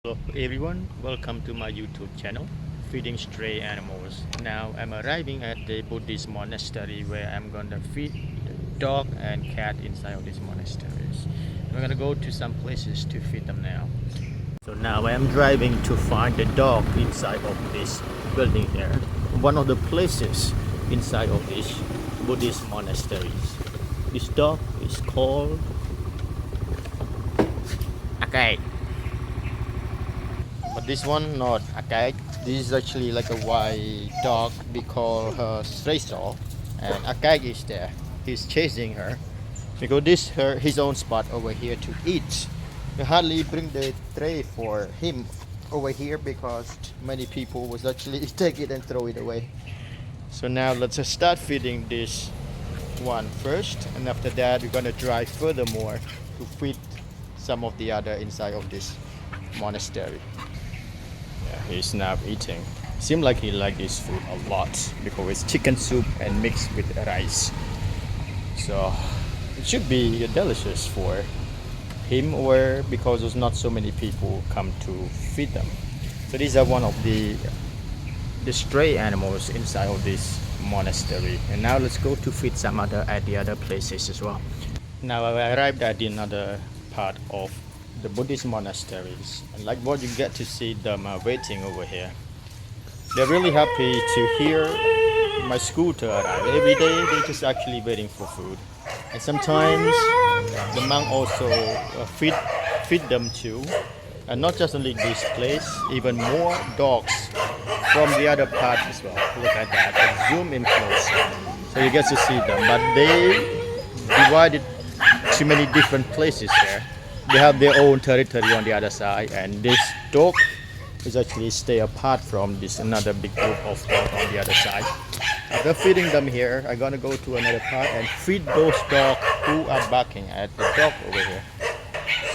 Hello everyone, welcome to my YouTube channel, Feeding Stray Animals. Now I'm arriving at the Buddhist monastery where I'm gonna feed dog and cat inside of these monasteries. We're gonna go to some places to feed them now. So now I'm driving to find the dog inside of this building here. One of the places inside of these Buddhist monasteries. This dog is called Akai. But this one not Akai. This is actually like a white dog. We call her Streisel, and Akai is there. He's chasing her because this her his own spot over here to eat. We hardly bring the tray for him over here because many people was actually take it and throw it away. So now let's just start feeding this one first, and after that we're gonna drive furthermore to feed some of the other inside of this monastery. Yeah, he's now eating. Seems like he likes this food a lot because it's chicken soup and mixed with rice. So it should be delicious for him, or because there's not so many people come to feed them. So these are one of the stray animals inside of this monastery. And now let's go to feed some other at the other places as well. Now I arrived at another part of the Buddhist monasteries, and like what you get to see them waiting over here. They're really happy to hear my scooter arrive. Every day they're just actually waiting for food, and sometimes the monk also feed them too, and not just only this place, even more dogs from the other part as well. Look at that. I zoom in close so you get to see them, but they divided to many different places there. They have their own territory on the other side, and this dog is actually stay apart from this another big group of dogs on the other side. After feeding them here, I'm gonna go to another part and feed those dogs who are barking at the dog over here.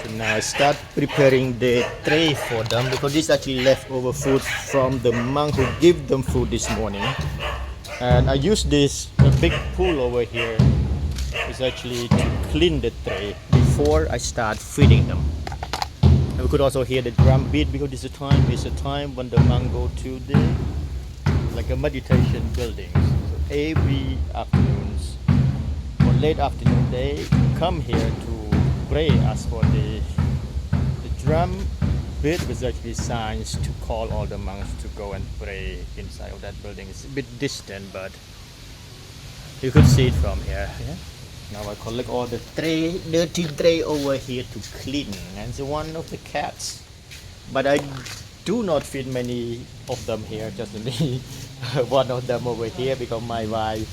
So now I start preparing the tray for them because this is actually leftover food from the monk who gave them food this morning. And I use this big pool over here is actually to clean the tray before I start feeding them. And we could also hear the drum beat because this is a time when the monk go to the like a meditation buildings. So every afternoons or late afternoon they come here to pray as for the drum beat was actually signs to call all the monks to go and pray inside of that building. It's a bit distant, but you could see it from here. Yeah? Now I collect all the dirty tray over here to clean, and it's one of the cats. But I do not feed many of them here, just only one of them over here because my wife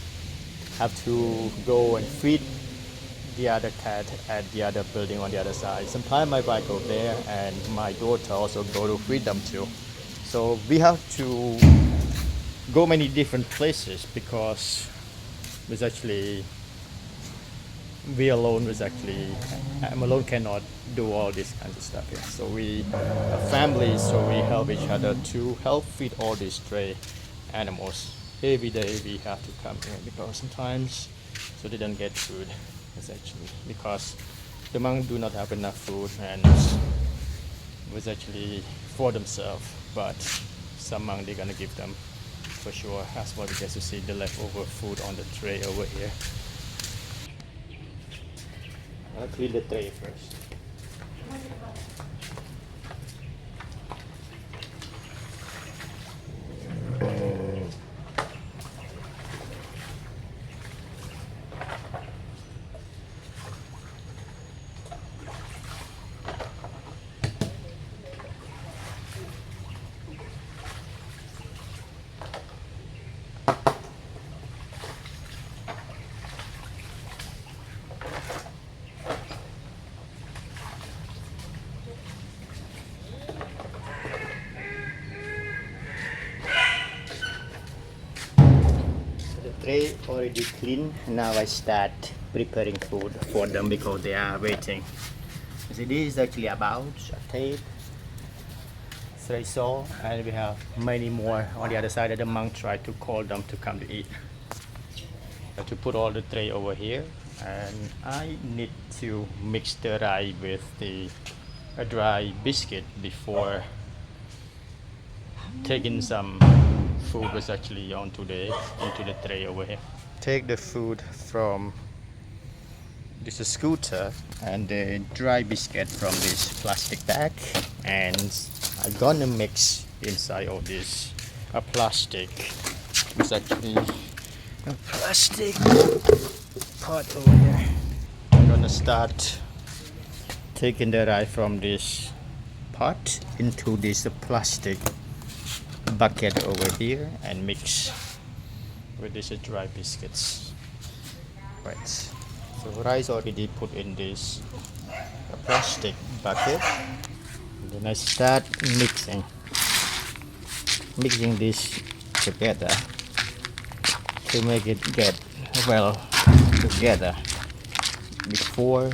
have to go and feed the other cat at the other building on the other side. Sometimes my wife go there and my daughter also go to feed them too. So we have to go many different places because it's actually we alone was actually I'm alone cannot do all this kinds of stuff here. So we are families, so we help each other to help feed all these stray animals. Every day we have to come here because sometimes so they don't get food. It's actually because the monks do not have enough food, and it was actually for themselves, but some monks they're gonna give them for sure. That's why we get to see the leftover food on the tray over here. I'll clean the tray first. Tray already clean. Now I start preparing food for them because they are waiting. So this is actually about a tape, sriracha, and we have many more on the other side that the monk tried to call them to come to eat. Have to put all the tray over here, and I need to mix the rice with the a dry biscuit before taking some food was actually onto the into the tray over here. Take the food from this scooter and the dry biscuit from this plastic bag, and I'm gonna mix inside of this a plastic. It's actually a plastic pot over here. I'm gonna start taking the rice from this pot into this plastic bucket over here and mix with these dry biscuits. Right, so rice already put in this plastic bucket. And then I start mixing this together to make it get well together before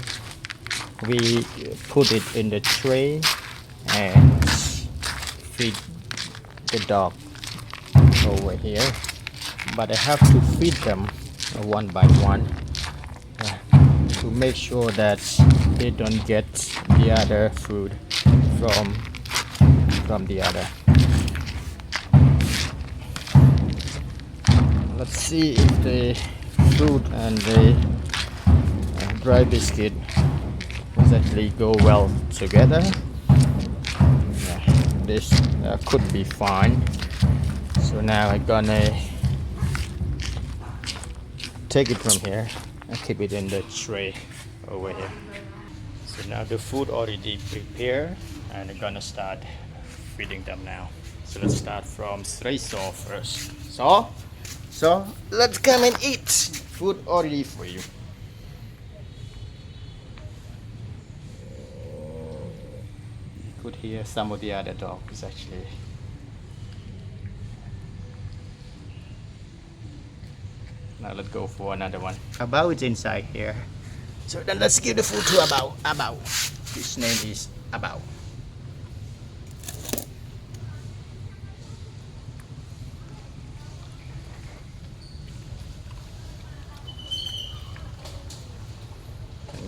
we put it in the tray and feed the dog over here. But I have to feed them one by one to make sure that they don't get the other food from the other. Let's see if the food and the dry biscuit actually go well together. This could be fine. So now I'm gonna take it from here and keep it in the tray over here. So now the food already prepared and I'm gonna start feeding them now. So let's start from Sraiso first. So let's come and eat. Food already for you. You could hear some of the other dogs actually. Now let's go for another one. Abao is inside here. So then let's give the food to Abao. Abao. His name is Abao.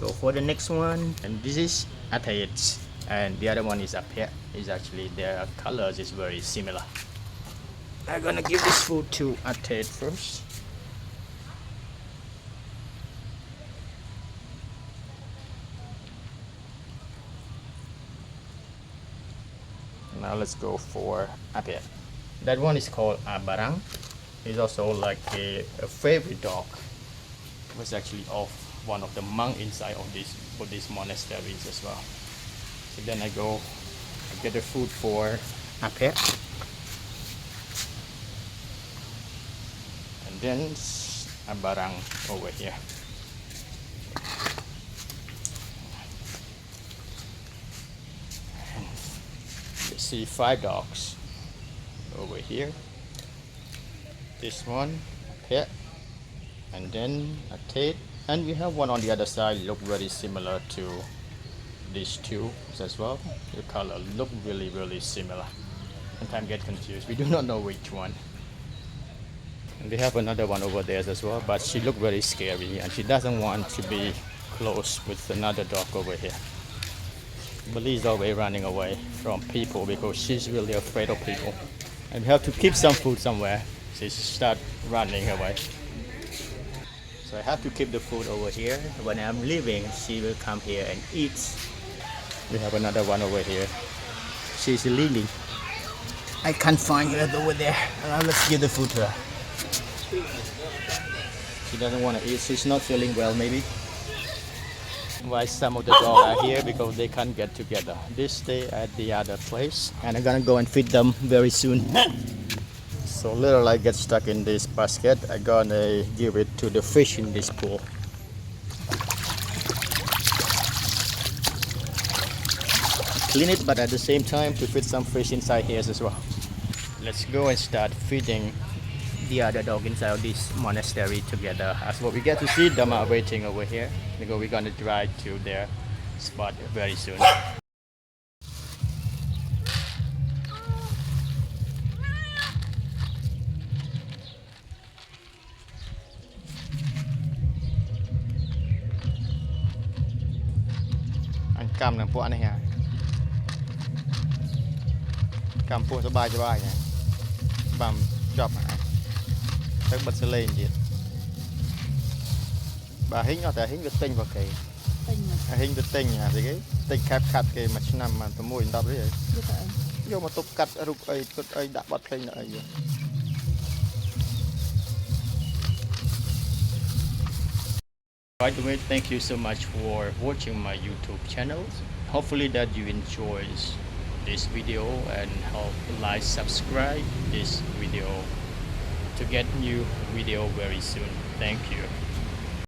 Go for the next one, and this is Atayet, and the other one is up here. Is actually their colors is very similar. I'm gonna give this food to Atayet first. Now let's go for Apia. That one is called Barang. It's also like a favorite dog. It was actually of one of the monks inside of these monasteries as well. So then I go get the food for Apia. And then Barang over here. You see 5 dogs over here. This one here, and then a tape, and we have one on the other side. Look very similar to these two as well. The color look really similar. Sometimes get confused. We do not know which one. And we have another one over there as well, but she looked very scary and she doesn't want to be close with another dog over here. Beli's always running away from people because she's really afraid of people. And we have to keep some food somewhere. She start running away. So I have to keep the food over here. When I'm leaving, she will come here and eat. We have another one over here. She's Lily. I can't find her over there. Let's give the food to her. She doesn't want to eat. She's not feeling well maybe. Why some of the dogs are here because they can't get together. They stay at the other place, and I'm gonna go and feed them very soon. So little I get stuck in this basket, I'm gonna give it to the fish in this pool. Clean it, but at the same time to feed some fish inside here as well. Let's go and start feeding the other dog inside of this monastery together. As well, we get to see them are waiting over here because we're gonna drive to their spot very soon. Anh cầm làm bọn này hả? cầm puông sắp bài cho bài nè bầm chọc hả các bật sẽ lên điện bà hính nóแต่ hính វាទិញបើគេ ទិញមក ហីងទៅទិញអាស្អីគេទិញខាត់គេមួយឆ្នាំបាន6 10រៀល យកទៅអី យកមកទុបកាត់រូបអីគាត់អីដាក់បាត់ភ្លេងដាក់អី By the way, thank you so much for watching my YouTube channel. Hopefully that you enjoy this video and help like subscribe this video to get new video very soon. Thank you.